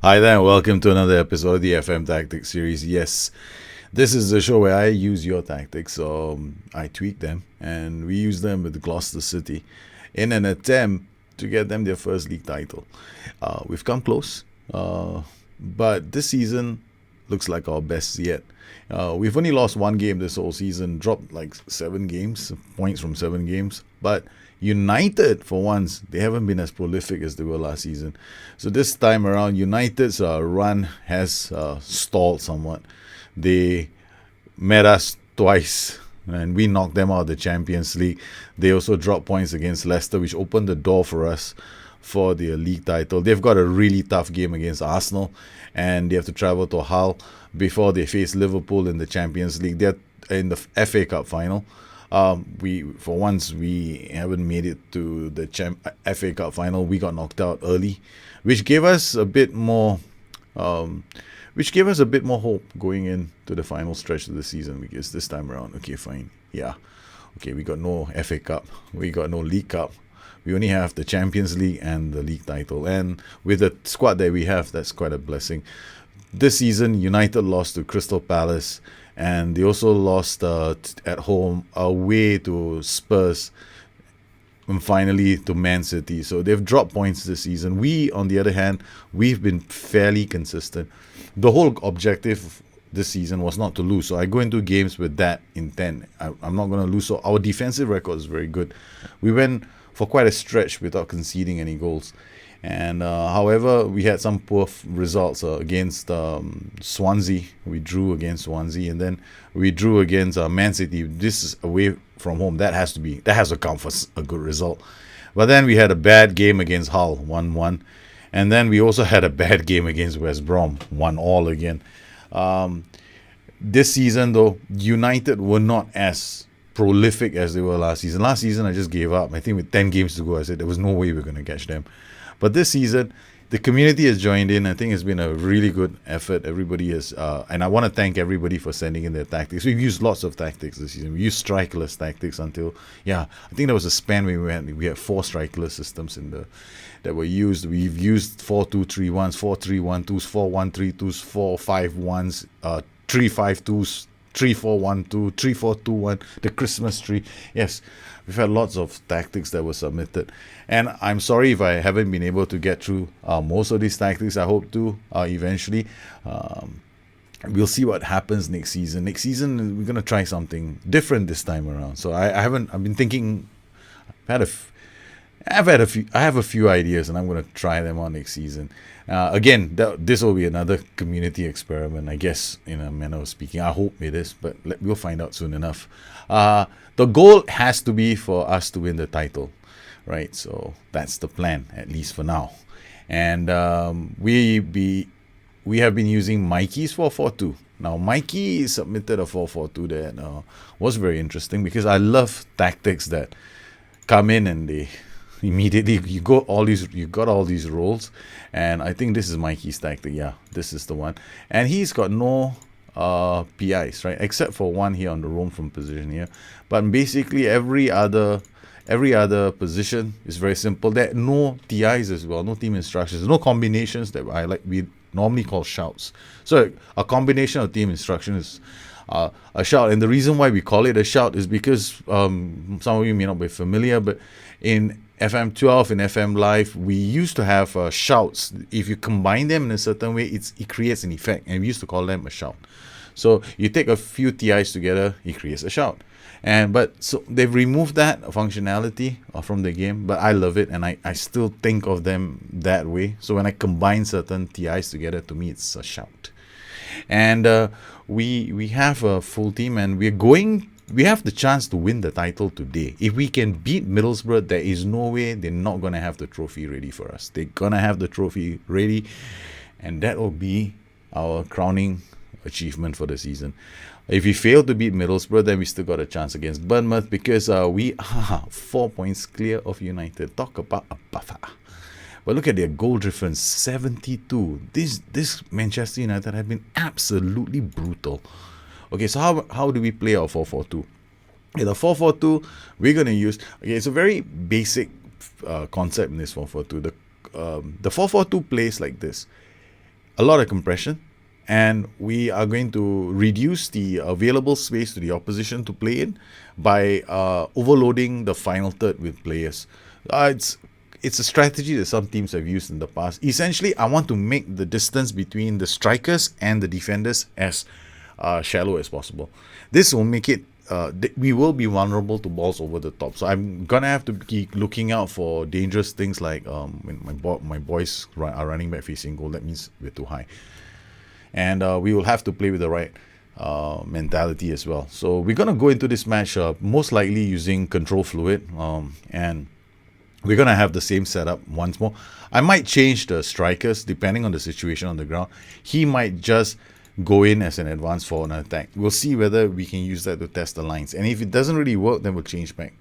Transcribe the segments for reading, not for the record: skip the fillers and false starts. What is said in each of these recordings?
Hi there, and welcome to another episode of the FM Tactics series. Yes, this is the show where I use your tactics, I tweak them, and we use them with Gloucester City in an attempt to get them their first league title. We've come close, but this season looks like our best yet. We've only lost one game this whole season, dropped like 7 games, points from 7 games, but United, for once, they haven't been as prolific as they were last season. So this time around, United's run has stalled somewhat. They met us twice, and we knocked them out of the Champions League. They also dropped points against Leicester, which opened the door for us for the league title. They've got a really tough game against Arsenal, and they have to travel to Hull before they face Liverpool in the Champions League. They're in the FA Cup final. We haven't made it to the FA Cup final. We got knocked out early, which gave us a bit more hope going into the final stretch of the season, because this time around, we got no FA Cup, we got no League Cup, we only have the Champions League and the league title, and with the squad that we have, that's quite a blessing. This season, United lost to Crystal Palace, and they also lost at home away to Spurs, and finally to Man City. So they've dropped points this season. We, on the other hand, we've been fairly consistent. The whole objective this season was not to lose. So I go into games with that intent. I'm not going to lose. So our defensive record is very good. We went for quite a stretch without conceding any goals. And however, we had some poor results against Swansea. We drew against Swansea, and then we drew against Man City. This is away from home. That has to count for a good result. But then we had a bad game against Hull, 1-1, and then we also had a bad game against West Brom, 1-1 again. This season, though, United were not as prolific as they were last season. Last season, I just gave up. I think with 10 games to go, I said there was no way we were going to catch them. But this season, the community has joined in. I think it's been a really good effort. Everybody has, and I want to thank everybody for sending in their tactics. We've used lots of tactics this season. We used strikerless tactics until, I think there was a span where we had 4 strikerless systems that were used. We've used 4-2-3-1s, 4-3-1-2s, 4-1-3-2s, 4-5-1s, 3-5-2s, 3-4-1-2, 3-4-2-1, the Christmas tree. Yes, we've had lots of tactics that were submitted. And I'm sorry if I haven't been able to get through most of these tactics. I hope to eventually. We'll see what happens next season. Next season, we're going to try something different this time around. So I've been thinking, I have a few ideas, and I'm going to try them on next season. Again, this will be another community experiment, I guess, in a manner of speaking. I hope it is, but we'll find out soon enough. The goal has to be for us to win the title, right? So that's the plan, at least for now. And we have been using Mikey's 4-4-2. Now, Mikey submitted a 4-4-2 that was very interesting, because I love tactics that come in and they immediately you got all these roles, and I think this is Mikey's tactic. Yeah, this is the one, and he's got no PIs, right, except for one here on the roam from position here. But basically every other position is very simple. There are no TIs as well, no team instructions, no combinations that we normally call shouts. So a combination of team instruction is a shout, and the reason why we call it a shout is because some of you may not be familiar, but in FM12 and FM Live, we used to have shouts. If you combine them in a certain way, it creates an effect, and we used to call them a shout. So you take a few TIs together, it creates a shout. So they've removed that functionality from the game, but I love it, and I still think of them that way. So when I combine certain TIs together, to me it's a shout. And we have a full team, and we have the chance to win the title today. If we can beat Middlesbrough, there is no way they're not going to have the trophy ready for us. They're going to have the trophy ready, and that will be our crowning achievement for the season. If we fail to beat Middlesbrough, then we still got a chance against Bournemouth, because we are 4 points clear of United. Talk about a buffer. But look at their goal difference, 72. This Manchester United have been absolutely brutal. Okay, so how do we play our 4-4-2? In the 4-4-2, we're going to use... Okay, it's a very basic concept in this 4-4-2. The 4-4-2 plays like this. a lot of compression, and we are going to reduce the available space to the opposition to play in by overloading the final third with players. It's a strategy that some teams have used in the past. Essentially, I want to make the distance between the strikers and the defenders as shallow as possible. This will make it we will be vulnerable to balls over the top. So I'm gonna have to keep looking out for dangerous things like when my boys are running back facing goal. That means we're too high, and we will have to play with the right mentality as well. So we're gonna go into this match most likely using control fluid, and we're gonna have the same setup once more. I might change the strikers depending on the situation on the ground. He might just go in as an advance for an attack. We'll see whether we can use that to test the lines. And if it doesn't really work, then we'll change back.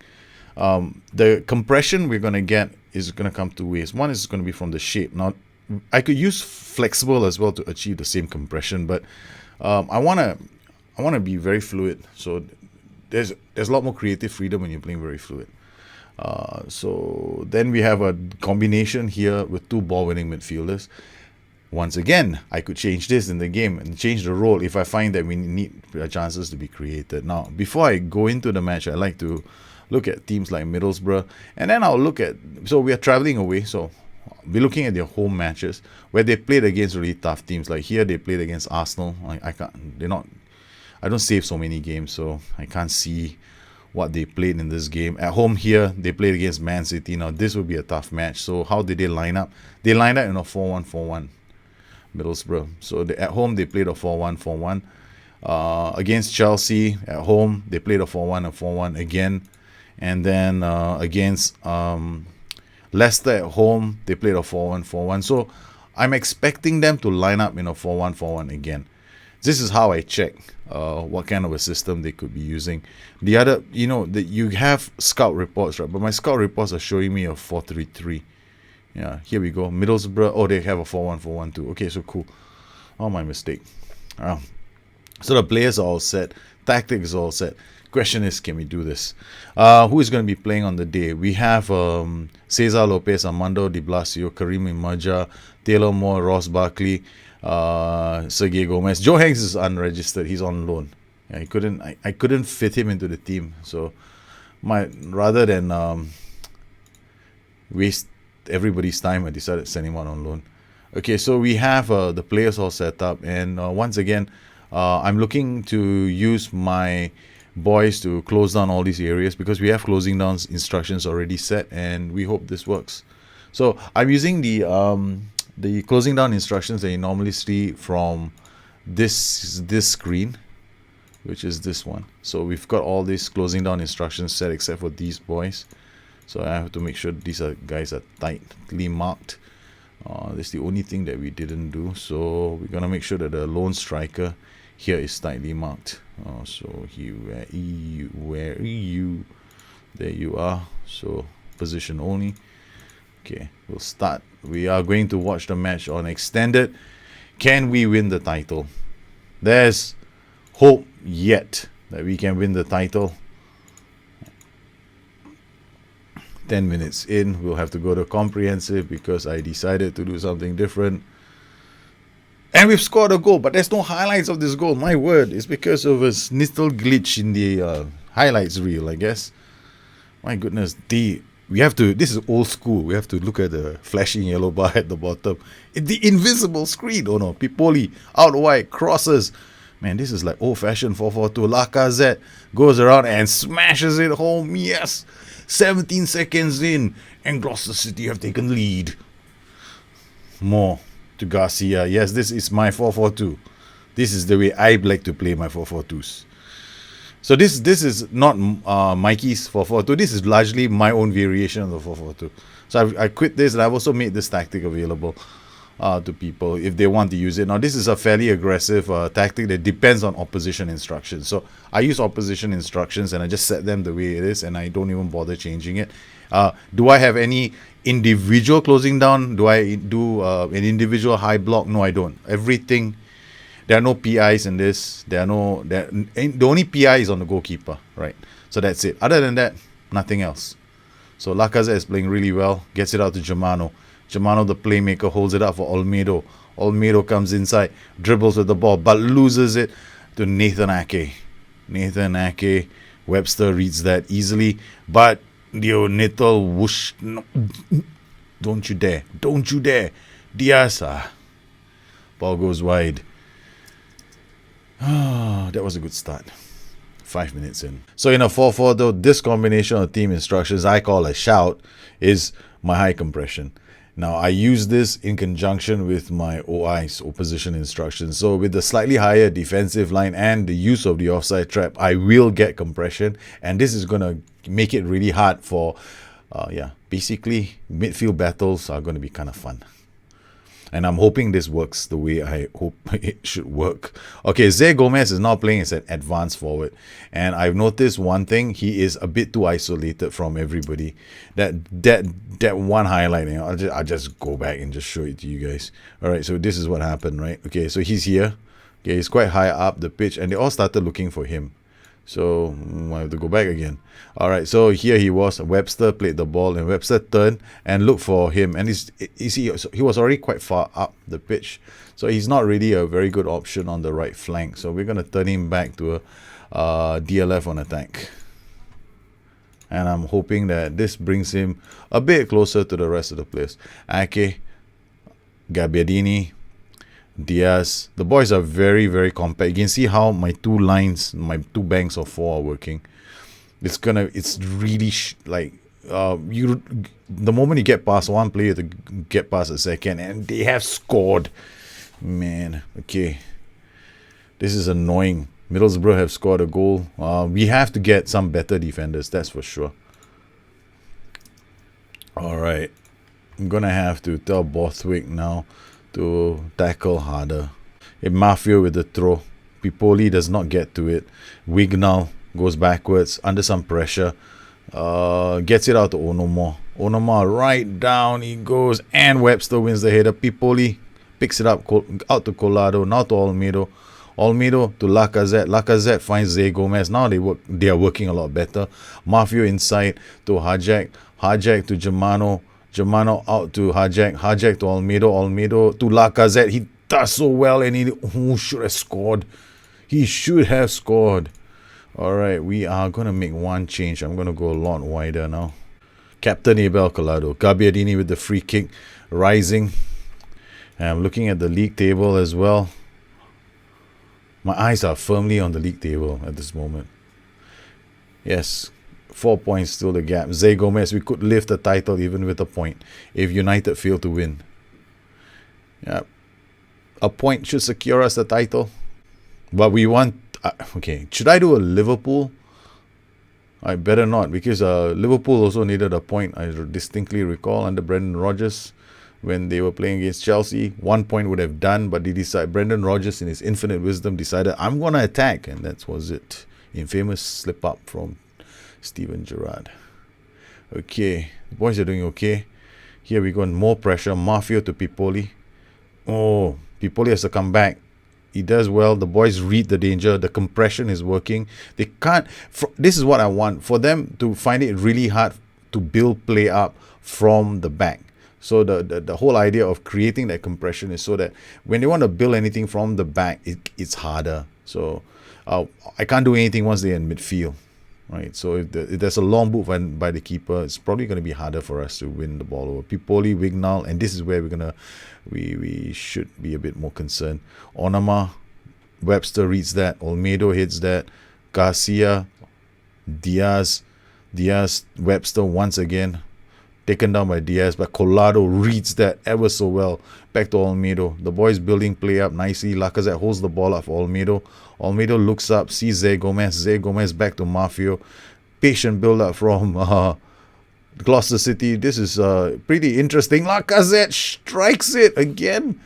The compression we're going to get is going to come two ways. One is going to be from the shape. Now, I could use flexible as well to achieve the same compression, but I want to be very fluid. So there's a lot more creative freedom when you're playing very fluid. So then we have a combination here with two ball-winning midfielders. Once again, I could change this in the game and change the role if I find that we need chances to be created. Now, before I go into the match, I like to look at teams like Middlesbrough, and then I'll look at, so we are travelling away, so we're looking at their home matches where they played against really tough teams. Like here, they played against Arsenal. I don't save so many games, so I can't see what they played in this game. At home here, they played against Man City. Now, this will be a tough match. So how did they line up? They lined up in a 4-1-4-1. Middlesbrough. So at home they played a 4-1-4-1. Against Chelsea at home they played a 4-1-4-1 again, and then against Leicester at home they played a 4-1-4-1. So I'm expecting them to line up in a 4-1-4-1 again. This is how I check what kind of a system they could be using. The other, that you have scout reports, right? But my scout reports are showing me a 4-3-3. Yeah, here we go. Middlesbrough. Oh, they have a 4-1-4-1 too. Okay, so cool. Oh, my mistake. So the players are all set. Tactics is all set. Question is, can we do this? Who is going to be playing on the day? We have Cesar Lopez, Armando Di Blasio, Karim Imaja, Taylor Moore, Ross Barkley, Sergio Gomez. Joe Hanks is unregistered. He's on loan. Yeah, I couldn't fit him into the team. So rather than waste everybody's time, I decided to send him out on loan. Okay, so we have the players all set up, and once again, I'm looking to use my boys to close down all these areas because we have closing down instructions already set, and we hope this works. So I'm using the closing down instructions that you normally see from this screen, which is this one. So we've got all these closing down instructions set except for these boys. So I have to make sure these guys are tightly marked. That's the only thing that we didn't do. So we're gonna make sure that the lone striker here is tightly marked. So where you? There you are. So position only. Okay, we'll start. We are going to watch the match on extended. Can we win the title? There's hope yet that we can win the title. 10 minutes in, we'll have to go to comprehensive because I decided to do something different. And we've scored a goal, but there's no highlights of this goal. My word, it's because of a little glitch in the highlights reel, I guess. My goodness, this is old school. We have to look at the flashing yellow bar at the bottom. The invisible screen. Oh no, Pipoli, out wide, crosses. Man, this is like old-fashioned 4-4-2. Lacazette goes around and smashes it home. Yes! 17 seconds in, and Gloucester City have taken lead. More to Garcia. Yes, this is my 4-4-2. This is the way I like to play my 4-4-2s. So this is not Mikey's 4-4-2. This is largely my own variation of the 4-4-2. So I quit this, and I've also made this tactic available to people if they want to use it. Now, this is a fairly aggressive tactic that depends on opposition instructions. So I use opposition instructions and I just set them the way it is, and I don't even bother changing it. Do I have any individual closing down? Do I do an individual high block? No, I don't. Everything. There are no PIs in this. The only PI is on the goalkeeper, right? So that's it. Other than that, nothing else. So Lacazette is playing really well. Gets it out to Germano. Germano, the playmaker, holds it up for Olmedo. Olmedo comes inside, dribbles with the ball, but loses it to Nathan Ake. Nathan Ake. Webster reads that easily, but Little whoosh. No, don't you dare. Don't you dare. Diaz. Ball goes wide. That was a good start. 5 minutes in. So in a 4-4 though, this combination of team instructions I call a shout is my high compression. Now I use this in conjunction with my OIs, opposition instructions. So with the slightly higher defensive line and the use of the offside trap, I will get compression, and this is going to make it really hard for basically midfield battles are going to be kind of fun. And I'm hoping this works the way I hope it should work. Okay, Zé Gomez is now playing as an advanced forward. And I've noticed one thing. He is a bit too isolated from everybody. That one highlight, I'll just go back and just show it to you guys. All right, so this is what happened, right? Okay, so he's here. Okay, he's quite high up the pitch. And they all started looking for him. So I have to go back again. All right, so here he was. Webster played the ball, and Webster turned and looked for him. And he was already quite far up the pitch, so he's not really a very good option on the right flank. So we're gonna turn him back to a DLF on attack, and I'm hoping that this brings him a bit closer to the rest of the players. Ake, Gabbiadini, Diaz. The boys are very, very compact. You can see how my two lines, my two banks of four are working. It's really the moment you get past one player to get past a second, and they have scored. Man, okay. This is annoying. Middlesbrough have scored a goal. We have to get some better defenders, that's for sure. Alright. I'm gonna have to tell Borthwick now to tackle harder. Mafia with the throw. Pipoli does not get to it. Wignall goes backwards under some pressure. Gets it out to Onomah. Onomah right down he goes, and Webster wins the header. Pipoli picks it up out to Collado. Now to Olmedo. Olmedo to Lacazette. Lacazette finds Zé Gomez. Now they are working a lot better. Mafia inside to Hajek. Hajek to Germano. Germano out to Hajek. Hajek to Olmedo. Olmedo to Lacazette. He does so well, and he should have scored. He should have scored. Alright, we are going to make one change. I'm going to go a lot wider now. Captain Abel Collado. Gabbiadini with the free kick. Rising. And I'm looking at the league table as well. My eyes are firmly on the league table at this moment. Yes. 4 points still the gap. Zé Gomez, we could lift the title even with a point if United fail to win. Yeah, a point should secure us the title. But we want... okay, should I do a Liverpool? I better not, because Liverpool also needed a point. I distinctly recall under Brendan Rodgers when they were playing against Chelsea. 1 point would have done, but Brendan Rodgers in his infinite wisdom decided, I'm going to attack. And that was it. Infamous slip up from Steven Gerrard. Okay, the boys are doing okay. Here we go, more pressure. Mafia to Pipoli. Oh, Pipoli has to come back. He does well. The boys read the danger. The compression is working. They can't... this is what I want. For them to find it really hard to build play up from the back. So the whole idea of creating that compression is so that when they want to build anything from the back, it's harder. So I can't do anything once they're in midfield. Right, so if there's a long boot by the keeper, it's probably going to be harder for us to win the ball over. Pipoli, Wignall, and this is where we should be a bit more concerned. Onama, Webster reads that. Olmedo hits that. Garcia, Diaz, Webster once again taken down by Diaz, but Collado reads that ever so well. Back to Olmedo. The boys building play up nicely. Lacazette holds the ball up for Olmedo. Olmedo looks up, sees Zé Gomez. Zé Gomez back to Mafio. Patient build up from Gloucester City. This is pretty interesting. Lacazette strikes it again.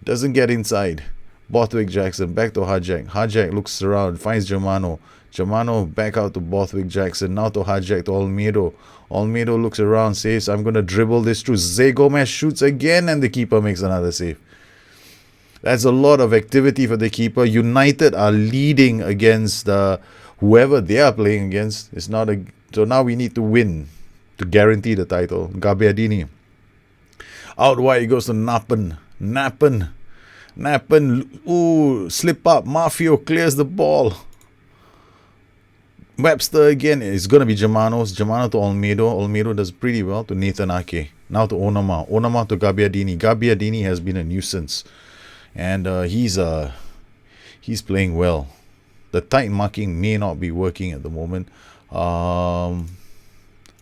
Doesn't get inside. Borthwick Jackson back to Hajek. Hajek looks around, finds Germano. Germano back out to Borthwick Jackson. Now to Hajek to Olmedo. Olmedo looks around, says, I'm going to dribble this through. Zé Gomez shoots again, and the keeper makes another save. That's a lot of activity for the keeper. United are leading against whoever they are playing against. So now we need to win to guarantee the title. Gabbiadini. Out wide, it goes to Nappen. Ooh, slip up. Mafio clears the ball. Webster again. It's going to be Germano to Olmedo. Olmedo does pretty well to Nathan Ake. Now to Onama. Onama to Gabbiadini. Gabbiadini has been a nuisance. And he's playing well. The tight marking may not be working at the moment.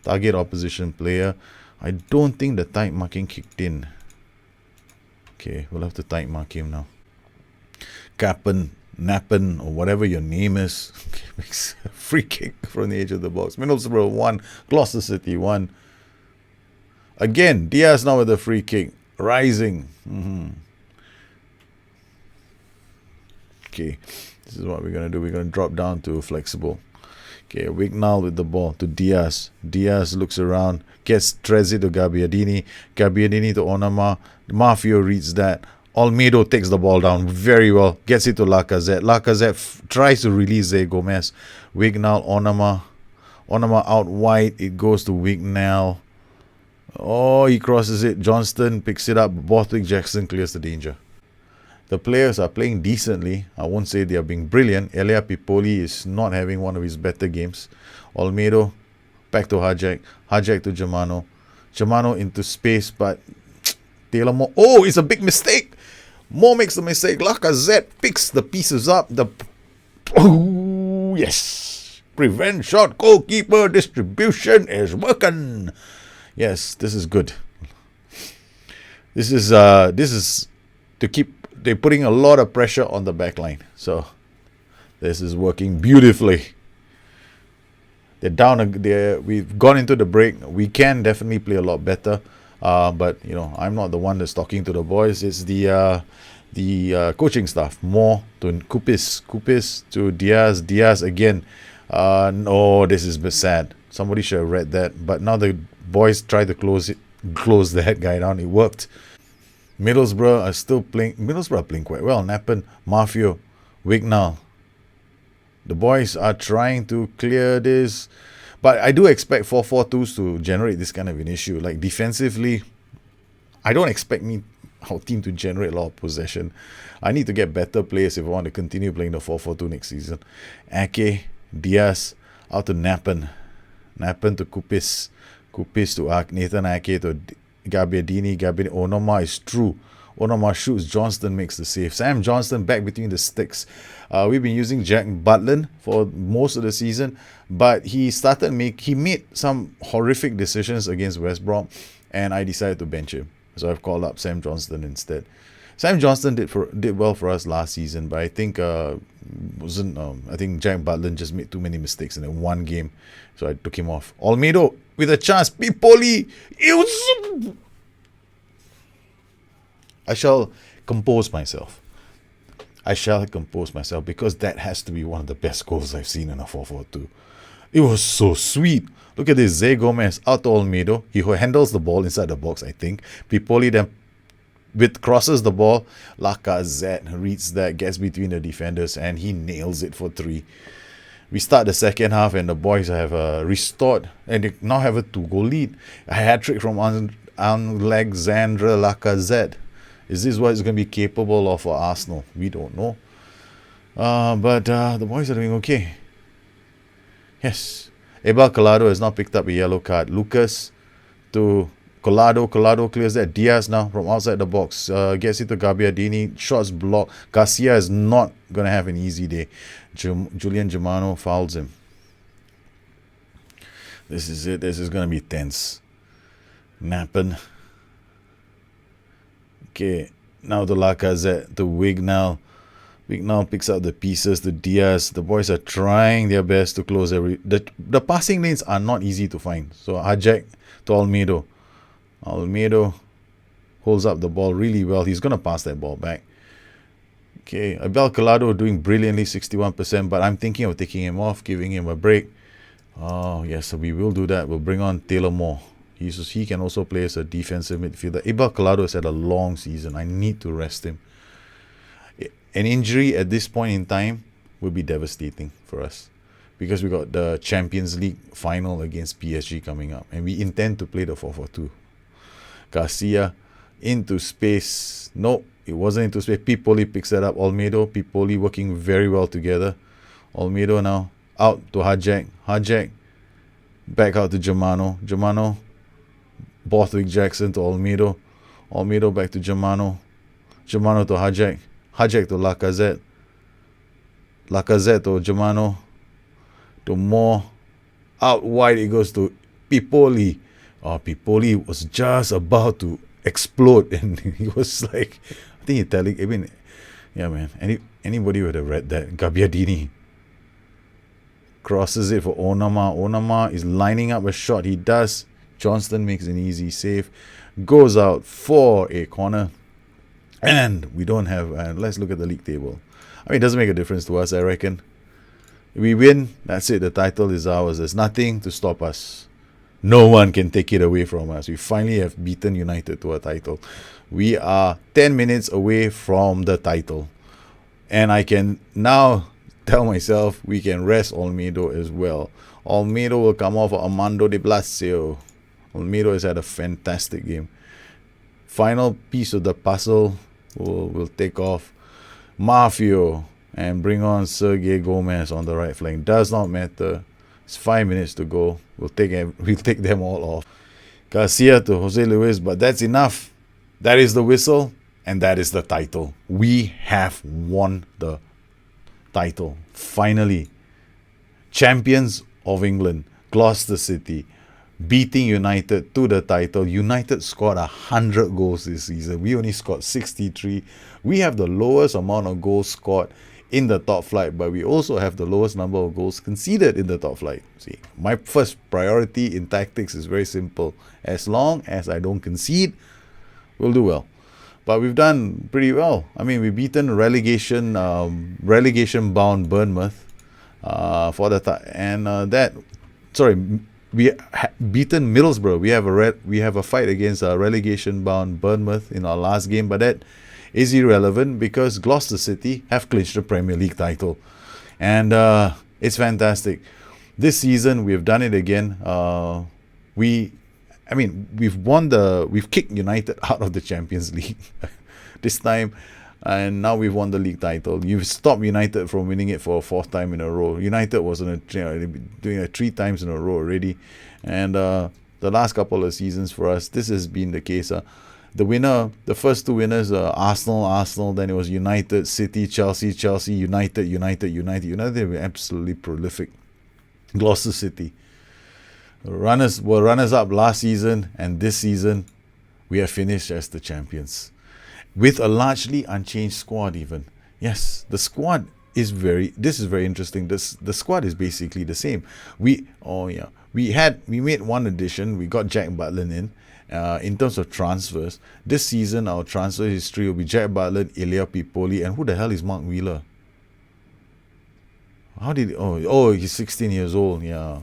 Target opposition player. I don't think the tight marking kicked in. Okay, we'll have to tight mark him now. Nappen, or whatever your name is. Okay, makes a free kick from the edge of the box. Middlesbrough 1, Gloucester City 1. Again, Diaz now with a free kick. Rising. Okay, this is what we're going to do. We're going to drop down to flexible. Okay, Wignall with the ball to Diaz. Diaz looks around, gets Trezzi to Gabbiadini. Gabbiadini to Onama. Mafio reads that. Olmedo takes the ball down very well. Gets it to Lacazette. Lacazette tries to release Zé Gomez. Wignall, Onama. Onama out wide. It goes to Wignall. Oh, he crosses it. Johnston picks it up. Borthwick Jackson clears the danger. The players are playing decently. I won't say they are being brilliant. Elia Pipoli is not having one of his better games. Olmedo back to Hajek. Hajek to Germano. Germano into space, but Taylor Moore. Oh, it's a big mistake. Moore makes the mistake. Lacazette picks the pieces up. Oh, yes. Prevent shot. Goalkeeper distribution is working. Yes, this is good. This is to keep. They're putting a lot of pressure on the back line. So this is working beautifully. They're down. We've gone into the break. We can definitely play a lot better. But I'm not the one that's talking to the boys. It's the coaching staff. More to Kupis to Diaz. Diaz again. No, this is sad. Somebody should have read that. But now the boys try to close that guy down. It worked. Middlesbrough are still playing. Middlesbrough are playing quite well. Nappen, Mafio, Wignall. The boys are trying to clear this. But I do expect 4-4-2s to generate this kind of an issue. Like defensively, I don't expect our team to generate a lot of possession. I need to get better players if I want to continue playing the 4-4-2 next season. Ake, Diaz, out to Nappen. Nappen to Kupis. Kupis to Nathan Ake to Gabbiadini. Onama is true. Onama shoots. Johnston makes the save. Sam Johnston back between the sticks. We've been using Jack Butland for most of the season, but he made some horrific decisions against West Brom, and I decided to bench him. So I've called up Sam Johnston instead. Sam Johnston did well for us last season, but I think I think Jack Butland just made too many mistakes in one game, so I took him off. Olmedo with a chance. Pipoli. I shall compose myself because that has to be one of the best goals I've seen in a 4-4-2. It was so sweet. Look at this. Zé Gomez out to Olmedo. He handles the ball inside the box, I think. Pipoli then crosses the ball. Lacazette reads that, gets between the defenders, and he nails it for 3. We start the second half, and the boys have restored, and they now have a 2-goal lead. A hat-trick from Alexandre Lacazette. Is this what it's going to be capable of for Arsenal? We don't know. But the boys are doing okay. Yes. Ebal Collado has now picked up a yellow card. Lucas to Collado. Collado clears that. Diaz now from outside the box. Gets it to Gabbiadini. Shots blocked. Garcia is not going to have an easy day. Julian Germano fouls him. This is it. This is going to be tense. Nappen. Okay, now to Lacazette, to Wignall. Wignall picks up the pieces to Diaz. The boys are trying their best to close the passing lanes are not easy to find. So Hajek to Olmedo. Olmedo holds up the ball really well. He's going to pass that ball back. Okay, Abel Collado doing brilliantly, 61%, but I'm thinking of taking him off, giving him a break. Oh, yes, so we will do that. We'll bring on Taylor Moore. He can also play as a defensive midfielder. Abel Collado has had a long season. I need to rest him. An injury at this point in time would be devastating for us because we got the Champions League final against PSG coming up, and we intend to play the 4-4-2. Garcia into space. Nope, it wasn't into space. Pipoli picks that up. Olmedo, Pipoli working very well together. Olmedo now out to Hajek. Hajek back out to Germano. Germano, Borthwick Jackson to Olmedo. Olmedo back to Germano. Germano to Hajek. Hajek to Lacazette. Lacazette to Germano. To Moore. Out wide it goes to Pipoli. Oh, Pipoli was just about to explode, and he was like, I think Italic. I mean, yeah, man. Anybody would have read that. Gabbiadini crosses it for Onama. Onama is lining up a shot. He does. Johnston makes an easy save. Goes out for a corner. And we don't have... let's look at the league table. I mean, it doesn't make a difference to us, I reckon. We win. That's it. The title is ours. There's nothing to stop us. No one can take it away from us. We finally have beaten United to a title. We are 10 minutes away from the title. And I can now tell myself we can rest Olmedo as well. Olmedo will come off for Armando de Blasio. Olmedo has had a fantastic game. Final piece of the puzzle will take off Mafio and bring on Sergio Gomez on the right flank. Does not matter. It's 5 minutes to go. We'll take them all off. Garcia to Jose Luis, but that's enough. That is the whistle, and that is the title. We have won the title. Finally. Champions of England, Gloucester City, beating United to the title. United scored 100 goals this season. We only scored 63. We have the lowest amount of goals scored in the top flight, but we also have the lowest number of goals conceded in the top flight. See, my first priority in tactics is very simple. As long as I don't concede, we'll do well. But we've done pretty well. I mean, we've beaten relegation-bound Bournemouth we beaten Middlesbrough. We have a fight against relegation-bound Bournemouth in our last game, but that is irrelevant because Gloucester City have clinched the Premier League title, and it's fantastic. This season we've done it again. We've kicked United out of the Champions League this time, and now we've won the league title. You've stopped United from winning it for a fourth time in a row. United was doing it 3 times in a row already, and the last couple of seasons for us, this has been the case. The first 2 winners, Arsenal, then it was United, City, Chelsea, United. United were absolutely prolific. Gloucester City were runners up last season, and this season we have finished as the champions with a largely unchanged squad. Even yes, the squad is very interesting. The squad is basically the same. We made one addition. We got Jack Butland in. In terms of transfers, this season our transfer history will be Jack Butland, Ilya Pipoli, and who the hell is Mark Wheeler? How did he's 16 years old. Yeah,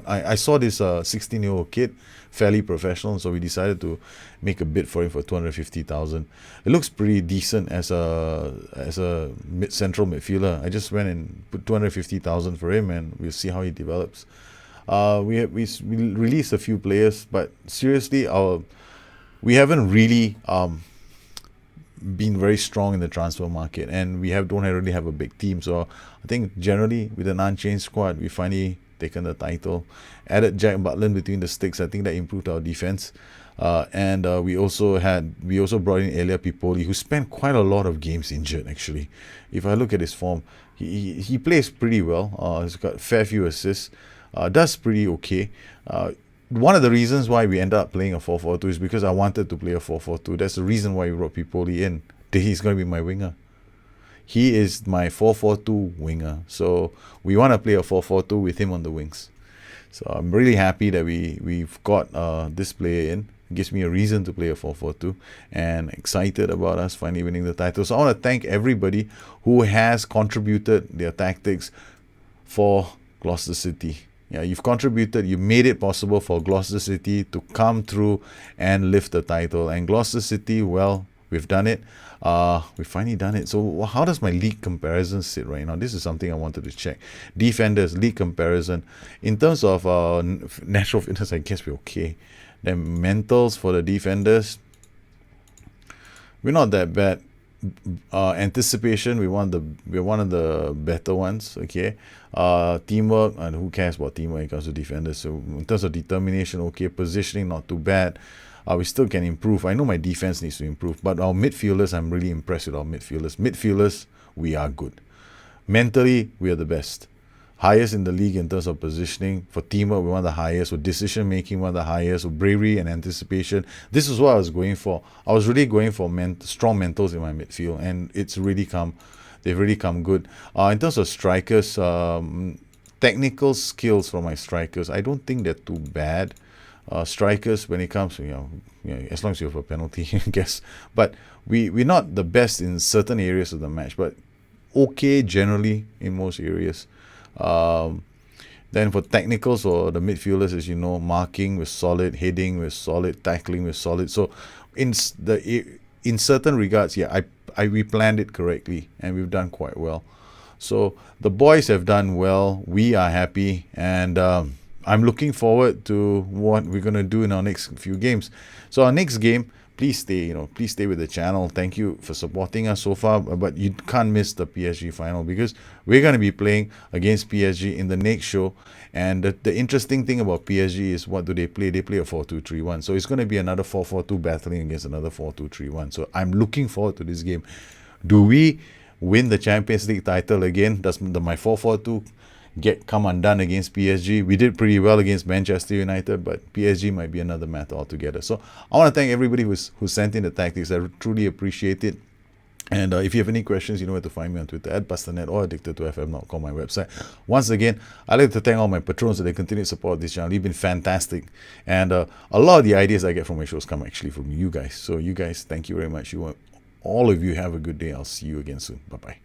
I saw this 16-year-old kid, fairly professional, so we decided to make a bid for him for 250,000. It looks pretty decent as a central midfielder. I just went and put 250,000 for him, and we'll see how he develops. We released a few players, but seriously, we haven't really been very strong in the transfer market, and we don't really have a big team. So I think generally with an unchanged squad, we finally taken the title. Added Jack Butland between the sticks. I think that improved our defense. And we also brought in Ilya Pipoli, who spent quite a lot of games injured. Actually, if I look at his form, he plays pretty well. He's got a fair few assists. Does pretty okay. One of the reasons why we ended up playing a 4-4-2 is because I wanted to play a 4-4-2. That's the reason why we brought Pipoli in. He's going to be my winger. He is my 4-4-2 winger. So we want to play a 4-4-2 with him on the wings. So I'm really happy that we've got this player in. It gives me a reason to play a 4-4-2, and excited about us finally winning the title. So I want to thank everybody who has contributed their tactics for Gloucester City. Yeah, you've contributed. You made it possible for Gloucester City to come through and lift the title. And Gloucester City, well, we've done it. We've finally done it. So how does my league comparison sit right now? This is something I wanted to check. Defenders, league comparison. In terms of natural fitness, I guess we're okay. Then mentals for the defenders. we're not that bad. Anticipation, we're one of the better ones. Okay, teamwork, and who cares about teamwork when it comes to defenders? So in terms of determination, okay, positioning, not too bad. We still can improve. I know my defense needs to improve, but our midfielders, I'm really impressed with our midfielders. Midfielders, we are good. Mentally, we are the best. Highest in the league in terms of positioning. For teamwork, we're one of the highest. For decision making, one of the highest. For bravery and anticipation, this is what I was going for. I was really going for strong mentals in my midfield, and they've really come good. In terms of strikers, technical skills for my strikers, I don't think they're too bad. Strikers, when it comes to, as long as you have a penalty, I guess. But we're not the best in certain areas of the match, but okay generally in most areas. Then for technicals or the midfielders, as you know, marking was solid, heading was solid, tackling was solid. So in certain regards, yeah, we planned it correctly and we've done quite well. So the boys have done well. We are happy, and I'm looking forward to what we're gonna do in our next few games. So our next game, please stay with the channel. Thank you for supporting us so far, but you can't miss the PSG final, because we're going to be playing against PSG in the next show. And the interesting thing about PSG is, what do they play? They play a 4-2-3-1. So it's going to be another 4-4-2 battling against another 4-2-3-1. So I'm looking forward to this game. Do we win the Champions League title again? Does my 4-4-2 come undone against PSG? We did pretty well against Manchester United, but PSG might be another matter altogether. So I want to thank everybody who sent in the tactics. I truly appreciate it. And if you have any questions, you know where to find me on Twitter at Bustthenet or addicted2fm.com, my website. Once again, I'd like to thank all my patrons that they continue to support this channel. You've been fantastic. And a lot of the ideas I get from my shows come actually from you guys. So you guys, thank you very much. All of you have a good day. I'll see you again soon. Bye-bye.